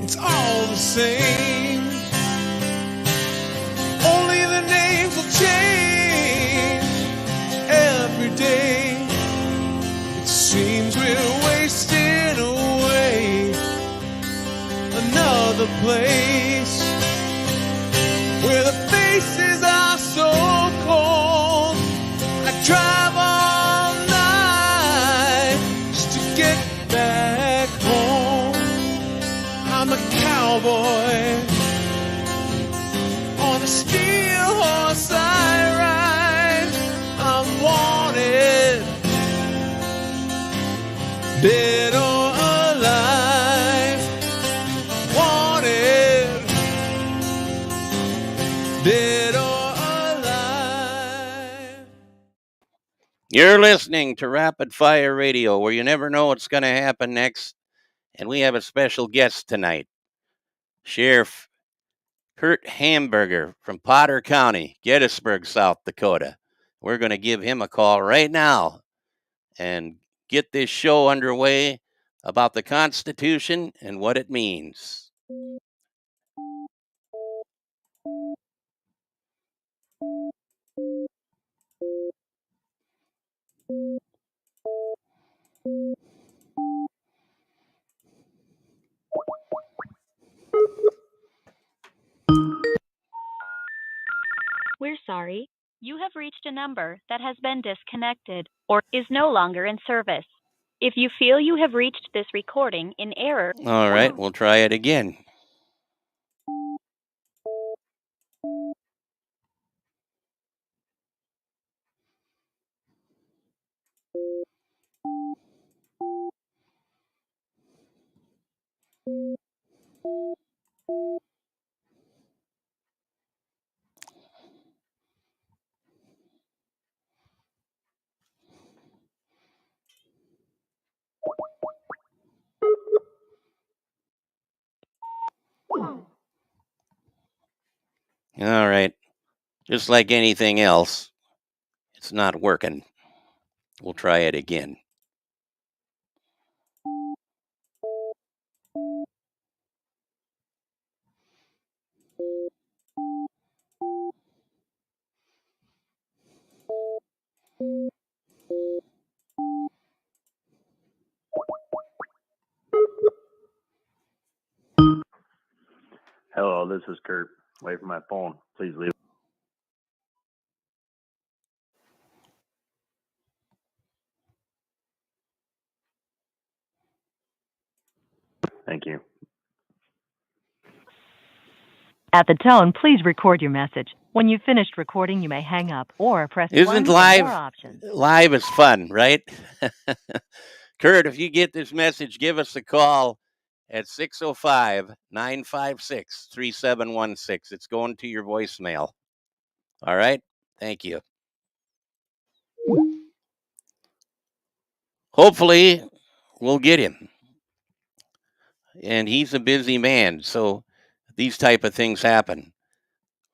it's all the same. Only the names will change every day. It seems we're wasting away. Another place where the faces are so cold. I drive all night just to get back home. I'm a cowboy on a steel horse I ride. I'm wanted, dead or alive. Wanted, dead or alive. You're listening to Rapid Fire Radio, where you never know what's going to happen next. And we have a special guest tonight, Sheriff CURT Hamburger from Potter County, Gettysburg, South Dakota. We're going to give him a call right now and get this show underway about the Constitution and what it means. We're sorry. You have reached a number that has been disconnected or is no longer in service. If you feel you have reached this recording in error... All right, we'll try it again. All right. Just like anything else, it's not working. We'll try it again. Hello, this is Kurt. Wait for my phone. Please leave. Thank you. At the tone, please record your message. When you've finished recording, you may hang up or press 1 Isn't for live more options. live is fun, right? Kurt, if you get this message, give us a call at 605-956-3716. It's going to your voicemail. All right? Thank you. Hopefully, we'll get him. And he's a busy man, so these type of things happen.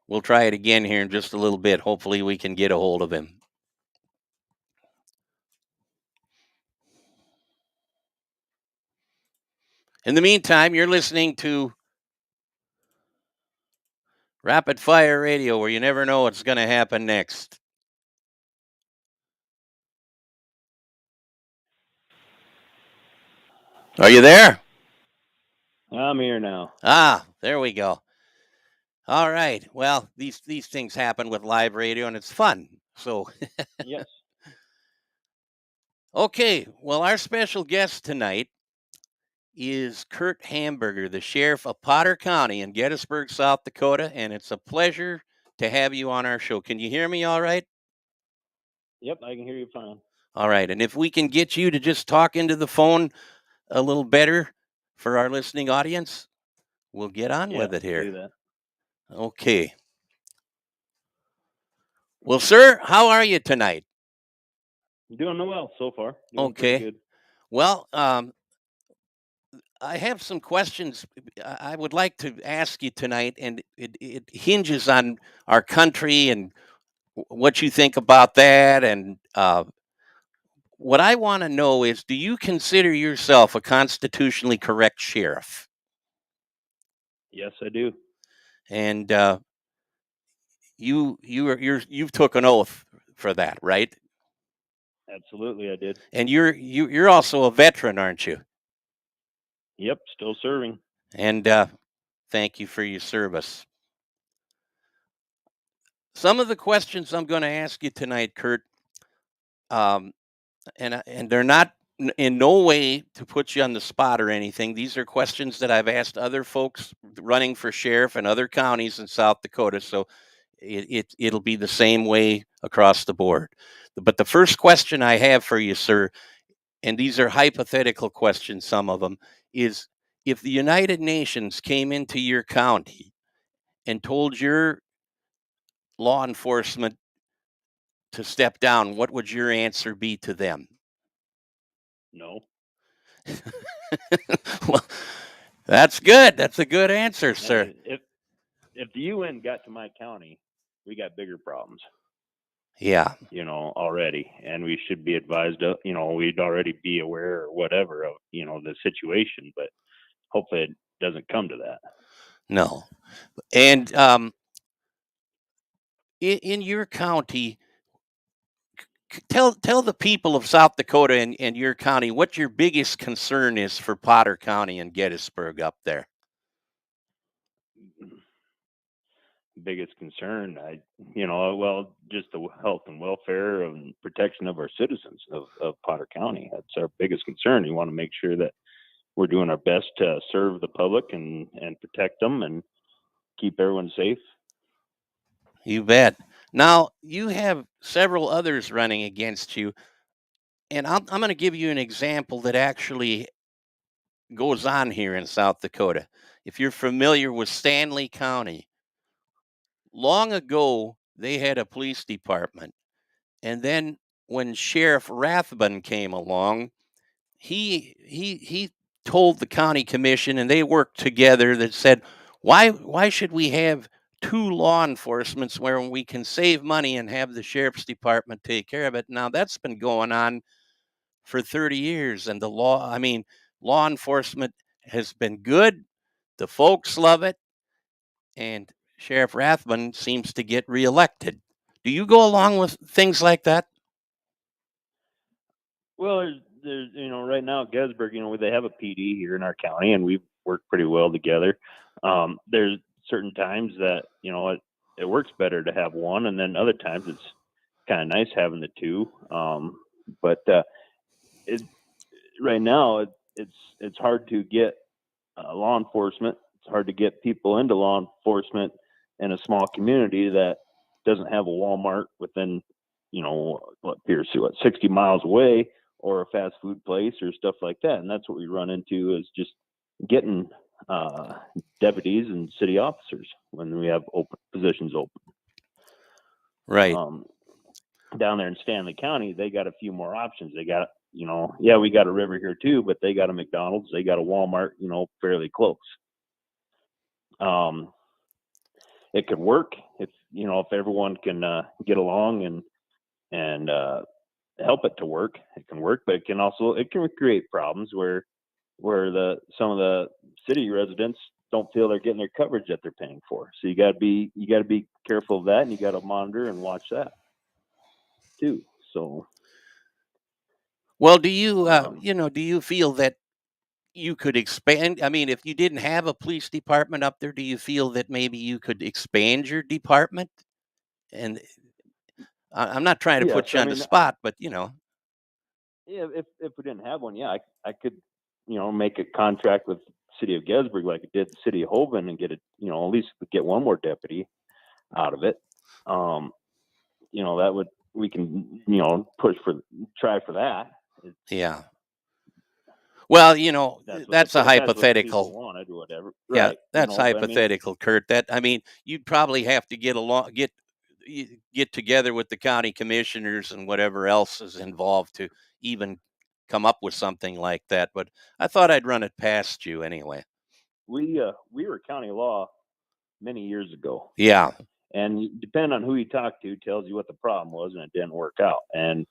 We'll try it again here in just a little bit. Hopefully, we can get a hold of him. In the meantime, you're listening to Rapid Fire Radio, where you never know what's going to happen next. Are you there? I'm here now. Ah, there we go. All right. Well, these things happen with live radio, and it's fun. So, Yes. Okay. Well, our special guest tonight is CURT Hamburger, the sheriff of Potter County in Gettysburg, South Dakota, and it's a pleasure to have you on our show. Can you hear me all right? Yep, I can hear you fine. All right. And if we can get you to just talk into the phone a little better for our listening audience, we'll get on with it here. Do that. Okay. Well, sir, how are you tonight? Doing well so far. Doing Okay. pretty good. Well, I have some questions I would like to ask you tonight, and it hinges on our country and what you think about that. And what I want to know is, do you consider yourself a constitutionally correct sheriff? Yes, I do. And you've took an oath for that, right? Absolutely, I did. And you're also a veteran, aren't you? Yep, still serving. And thank you for your service. Some of the questions I'm going to ask you tonight, Kurt, and they're not in no way to put you on the spot or anything. These are questions that I've asked other folks running for sheriff in other counties in South Dakota. So it'll be the same way across the board. But the first question I have for you, sir, and these are hypothetical questions, some of them, is if the United Nations came into your county and told your law enforcement to step down, what would your answer be to them? No. Well, that's good. That's a good answer, sir. If the UN got to my county, we got bigger problems. Yeah. Already, and we should be advised of, we'd already be aware or whatever of, the situation, but hopefully it doesn't come to that. No. And in your county, tell the people of South Dakota and your county what your biggest concern is for Potter County and Gettysburg up there. Biggest concern, just the health and welfare and protection of our citizens of Potter County. That's our biggest concern. We want to make sure that we're doing our best to serve the public and protect them and keep everyone safe. You bet. Now, you have several others running against you, and I'm going to give you an example that actually goes on here in South Dakota. If you're familiar with Stanley County, long ago they had a police department, and then when Sheriff Rathbun came along, he told the county commission, and they worked together, that said, why should we have two law enforcements where we can save money and have the sheriff's department take care of it? Now that's been going on for 30 years, and law enforcement has been good. The folks love it, and Sheriff Rathbun seems to get reelected. Do you go along with things like that? Well, there's right now at Gettysburg, they have a PD here in our county, and we've worked pretty well together. There's certain times that it works better to have one, and then other times it's kind of nice having the two. But right now it's hard to get law enforcement. It's hard to get people into law enforcement in a small community that doesn't have a Walmart within, what appears to 60 miles away, or a fast food place or stuff like that. And that's what we run into, is just getting deputies and city officers when we have open positions open. Right. Down there in Stanley County, they got a few more options. They got, we got a river here too, but they got a McDonald's, they got a Walmart, fairly close. It could work if everyone can get along and help it to work. It can work, but it can create problems where some of the city residents don't feel they're getting their coverage that they're paying for. So you got to be careful of that, and you got to monitor and watch that too. So, well, do you do you feel that you could expand? I mean, if you didn't have a police department up there, do you feel that maybe you could expand your department? And I'm not trying to put you on the spot, but yeah, if we didn't have one, I could make a contract with city of Gettysburg like it did the city of Hovind and get it, at least get one more deputy out of it. That would, we can try for that. Yeah. Well, that's a hypothetical. That's what wanted or whatever. Yeah, Right. that's hypothetical, Kurt. You'd probably have to get together with the county commissioners and whatever else is involved to even come up with something like that. But I thought I'd run it past you anyway. We were county law many years ago. Yeah. And depending on who you talk to tells you what the problem was, and it didn't work out. And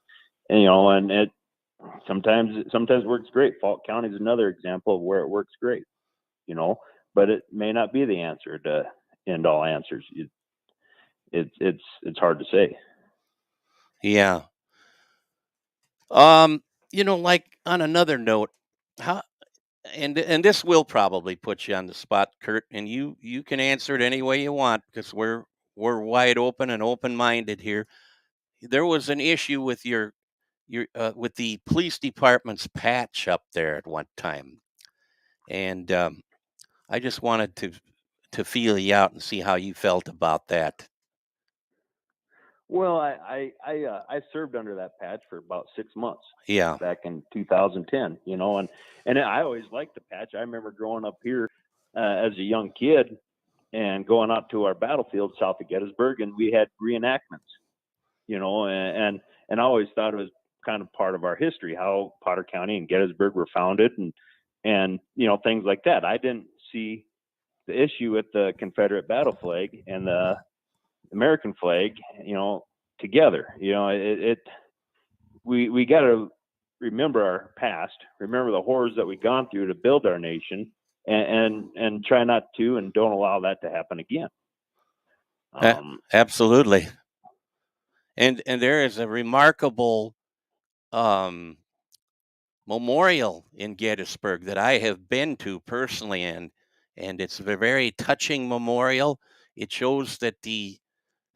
it sometimes works great. Falk County is another example of where it works great. but it may not be the answer to end all answers. It's hard to say. Yeah. Like on another note, how and this will probably put you on the spot, Kurt, and you can answer it any way you want because we're wide open and open minded here. There was an issue with your with the police department's patch up there at one time, and I just wanted to feel you out and see how you felt about that. Well, I served under that patch for about 6 months Yeah, back in 2010, and I always liked the patch. I remember growing up here as a young kid and going out to our battlefield south of Gettysburg, and we had reenactments, and I always thought it was kind of part of our history, how Potter County and Gettysburg were founded, and things like that. I didn't see the issue with the Confederate battle flag and the American flag, together. We got to remember our past, remember the horrors that we've gone through to build our nation, and try not to, and don't allow that to happen again. absolutely. And there is a remarkable memorial in Gettysburg that I have been to personally, and it's a very touching memorial. It shows that the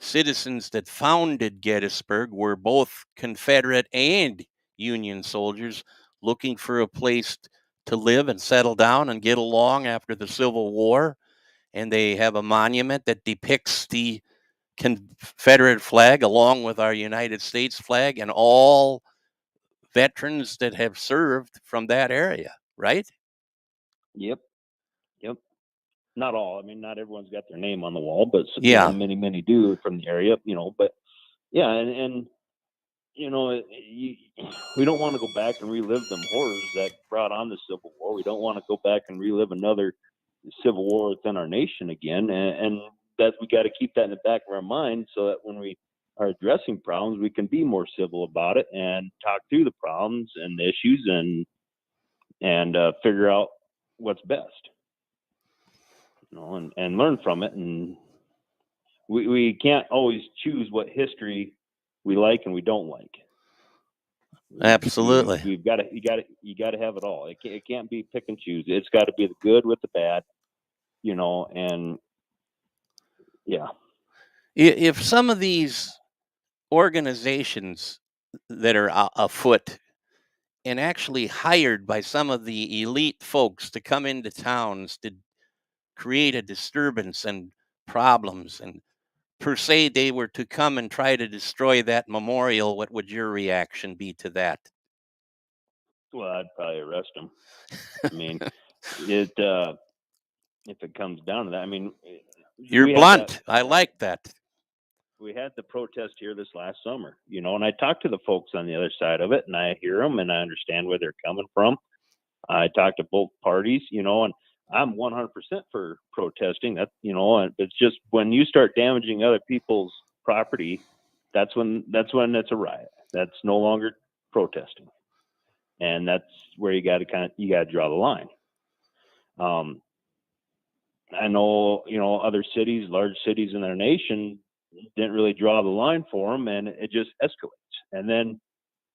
citizens that founded Gettysburg were both Confederate and Union soldiers looking for a place to live and settle down and get along after the Civil War. And they have a monument that depicts the Confederate flag along with our United States flag and all veterans that have served from that area, right? Yep. Not all. I mean, not everyone's got their name on the wall, but Yeah. many do from the area. But yeah, and we don't want to go back and relive them horrors that brought on the Civil War. We don't want to go back and relive another Civil War within our nation again, and that we got to keep that in the back of our mind so that when we are addressing problems, we can be more civil about it and talk through the problems and the issues and figure out what's best. And learn from it. And we can't always choose what history we like and we don't like. Absolutely. You got to have it all. It can't be pick and choose. It's got to be the good with the bad, and yeah. If some of these organizations that are afoot and actually hired by some of the elite folks to come into towns to create a disturbance and problems, and per se they were to come and try to destroy that memorial, what would your reaction be to that? Well, I'd probably arrest them. I mean, if it comes down to that, I mean, you're blunt. I like that. We had the protest here this last summer, and I talked to the folks on the other side of it, and I hear them and I understand where they're coming from. I talked to both parties, and I'm 100% for protesting. That, and it's just when you start damaging other people's property, that's when it's a riot. That's no longer protesting, and that's where you got to draw the line. I know, other cities, large cities in our nation, didn't really draw the line for them, and it just escalates. And then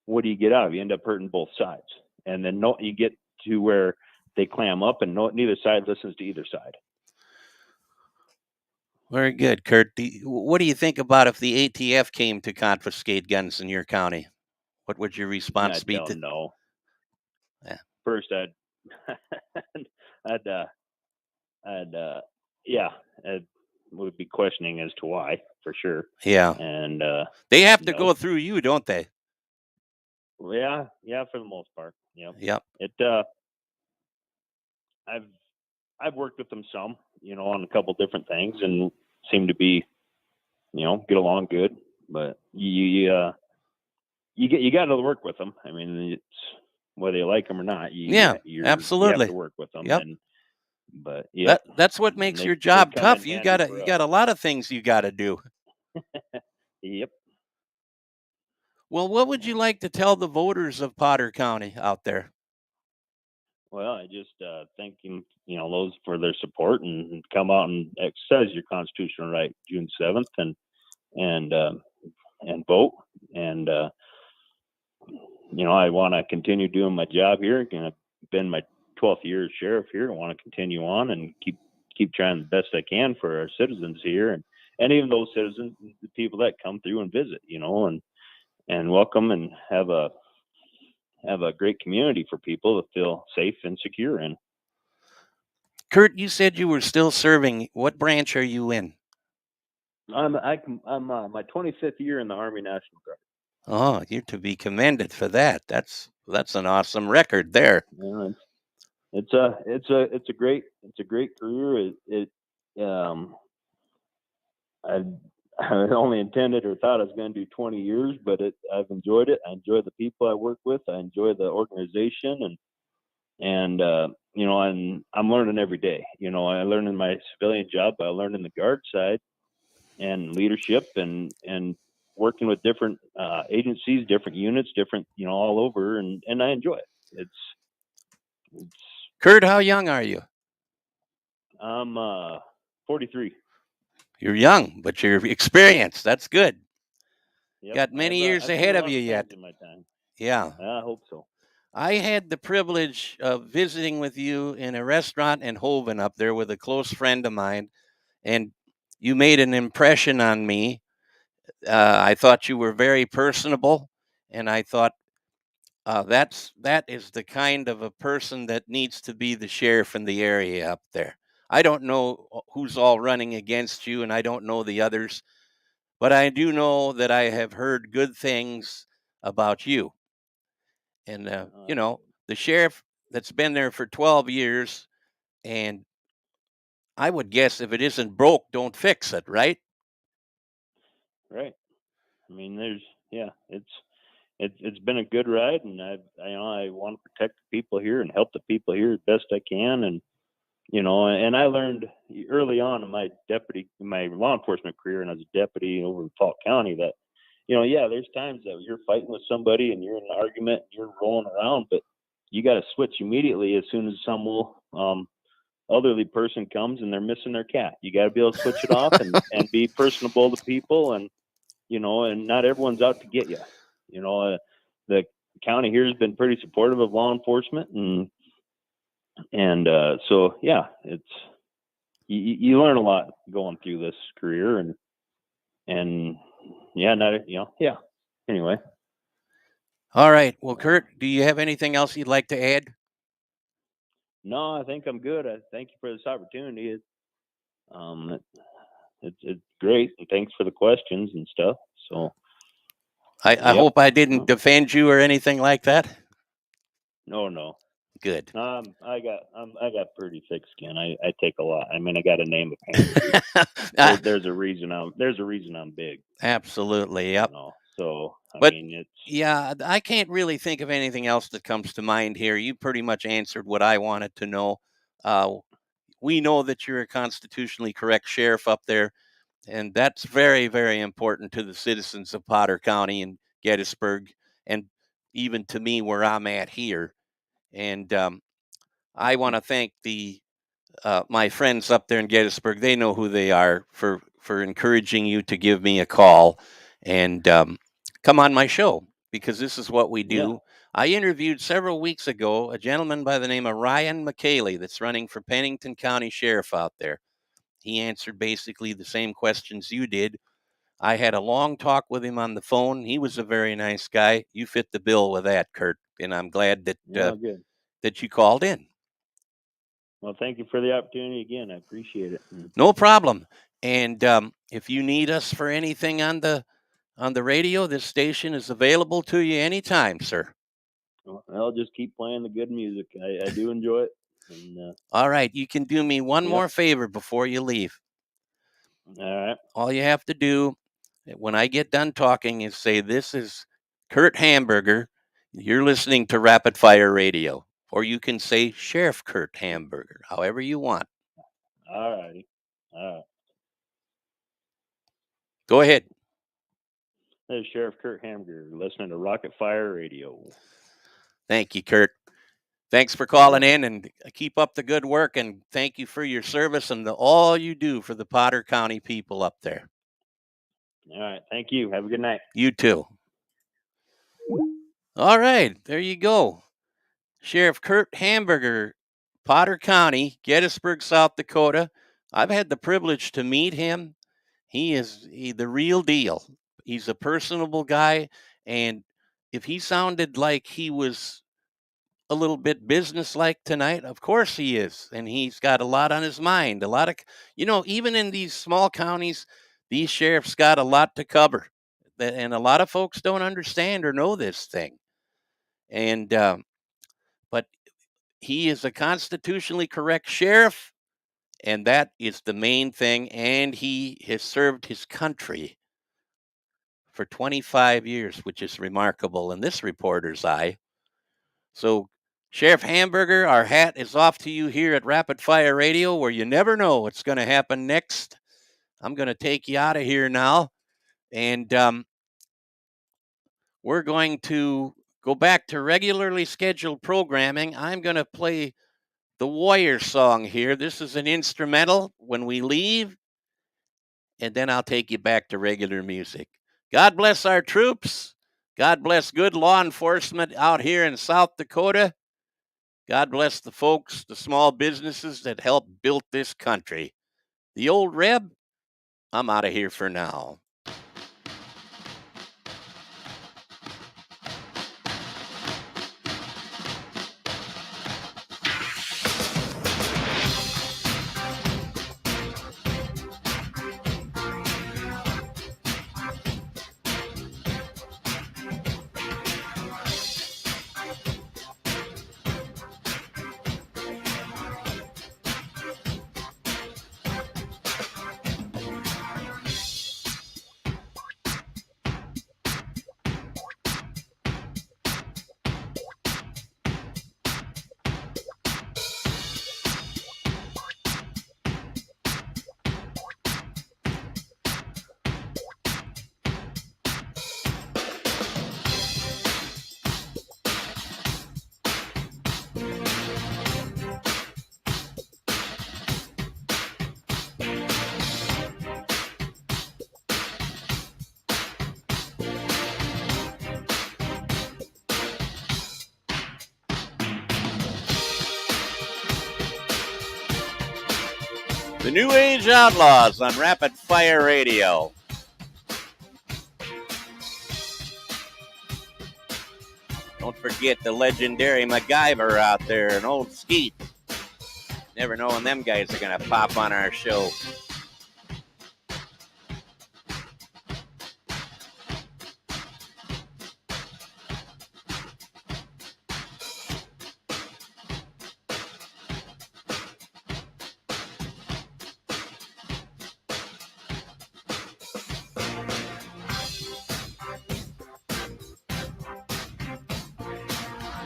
what do you get out of it? You end up hurting both sides, and then you get to where they clam up, and neither side listens to either side. Very good, Kurt. What do you think about if the ATF came to confiscate guns in your county? What would your response be? I don't know. Yeah. First, I would be questioning as to why, for sure. Yeah. And they have to go through you, don't they? Yeah, for the most part. Yep. I've worked with them some, on a couple different things, and seem to be, get along good. But you got to work with them. I mean, it's whether you like them or not. You absolutely. You have to work with them. Yep. But yeah, that's what makes your job tough. You got a lot of things you got to do. Yep. Well, what would you like to tell the voters of Potter County out there? Well, I just thank him, those for their support and come out and exercise your constitutional right June 7th and vote. And I want to continue doing my job here. I've been my 12th year as sheriff here. I want to continue on and keep trying the best I can for our citizens here and even those citizens, the people that come through and visit, and welcome and have a great community for people to feel safe and secure in. Kurt, you said you were still serving. What branch are you in? I'm my 25th year in the Army National Guard. Oh, you're to be commended for that. That's an awesome record there. Yeah, it's a great career. I only intended or thought I was going to do 20 years, but I've enjoyed it. I enjoy the people I work with. I enjoy the organization, and I'm learning every day. I learn in my civilian job, but I learn in the guard side and leadership and working with different agencies, different units, different, all over, and I enjoy it. It's Kurt, how young are you? I'm 43. You're young, but you're experienced. That's good. Yep. Got many years I've seen ahead a of lot you things yet. in my time. Yeah. I hope so. I had the privilege of visiting with you in a restaurant in Hoven up there with a close friend of mine, and you made an impression on me. I thought you were very personable, and I thought that is the kind of a person that needs to be the sheriff in the area up there. I don't know who's all running against you, and I don't know the others, but I do know that I have heard good things about you. And the sheriff that's been there for 12 years, and I would guess if it isn't broke, don't fix it, right? Right. I mean, it's been a good ride, and I want to protect the people here and help the people here as best I can, and and I learned early on in my law enforcement career, and as a deputy over in Falk County, that there's times that you're fighting with somebody and you're in an argument, and you're rolling around, but you got to switch immediately as soon as some elderly person comes and they're missing their cat. You got to be able to switch it off and be personable to people, and and not everyone's out to get you. The county here has been pretty supportive of law enforcement, and so yeah, it's you learn a lot going through this career, and yeah, not yeah. Anyway. All right. Well, Kurt, do you have anything else you'd like to add? No, I think I'm good. I thank you for this opportunity. It's great, and thanks for the questions and stuff. So I hope I didn't defend you or anything like that. No. Good. I got pretty thick skin. I take a lot. I mean, I got a name of pain. There's a reason I'm big. Absolutely. Yep. So but I mean, I can't really think of anything else that comes to mind here. You pretty much answered what I wanted to know. We know that you're a constitutionally correct sheriff up there, and that's very, very important to the citizens of Potter County and Gettysburg, and even to me where I'm at here. And I want to thank my friends up there in Gettysburg. They know who they are for encouraging you to give me a call and come on my show, because this is what we do. Yeah. I interviewed several weeks ago a gentleman by the name of Ryan McKaylee that's running for Pennington County Sheriff out there. He answered basically the same questions you did. I had a long talk with him on the phone. He was a very nice guy. You fit the bill with that, Kurt, and I'm glad that good. that you called in. Well, thank you for the opportunity again. I appreciate it. No problem. And if you need us for anything on the radio, this station is available to you anytime, sir. Well, I'll just keep playing the good music. I do enjoy it. And, all right. You can do me one more favor before you leave. All right. All you have to do when I get done talking is say, "This is Kurt Hamburger. You're listening to Rapid Fire Radio." Or you can say Sheriff Kurt Hamburger, however you want. All righty. All right. Go ahead. This is Sheriff Kurt Hamburger listening to Rocket Fire Radio. Thank you, Kurt. Thanks for calling in, and keep up the good work, and thank you for your service and all you do for the Potter County people up there. All right. Thank you. Have a good night. You too. All right. There you go. Sheriff CURT Hamburger, Potter County, Gettysburg, South Dakota. I've had the privilege to meet him. He is the real deal. He's a personable guy, and if he sounded like he was a little bit businesslike tonight, of course he is, and he's got a lot on his mind. A lot of, even in these small counties, these sheriffs got a lot to cover, and a lot of folks don't understand or know this thing. And but he is a constitutionally correct sheriff, and that is the main thing. And he has served his country for 25 years, which is remarkable in this reporter's eye. So, Sheriff Hamburger, our hat is off to you here at Rapid Fire Radio, where you never know what's going to happen next. I'm going to take you out of here now, and we're going to go back to regularly scheduled programming. I'm going to play the Warrior song here. This is an instrumental when we leave, and then I'll take you back to regular music. God bless our troops. God bless good law enforcement out here in South Dakota. God bless the folks, the small businesses that helped build this country. The old Reb, I'm out of here for now. The New Age Outlaws on Rapid Fire Radio. Don't forget the legendary MacGyver out there, and old Skeet. Never know when them guys are going to pop on our show.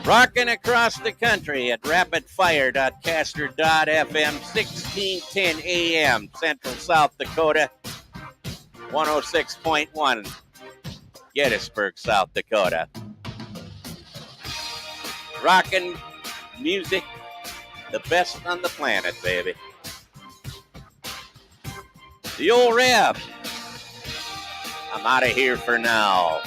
Rocking across the country at rapidfire.caster.fm, 1610 AM, Central South Dakota, 106.1, Gettysburg, South Dakota. Rocking music, the best on the planet, baby. The old Reb. I'm out of here for now.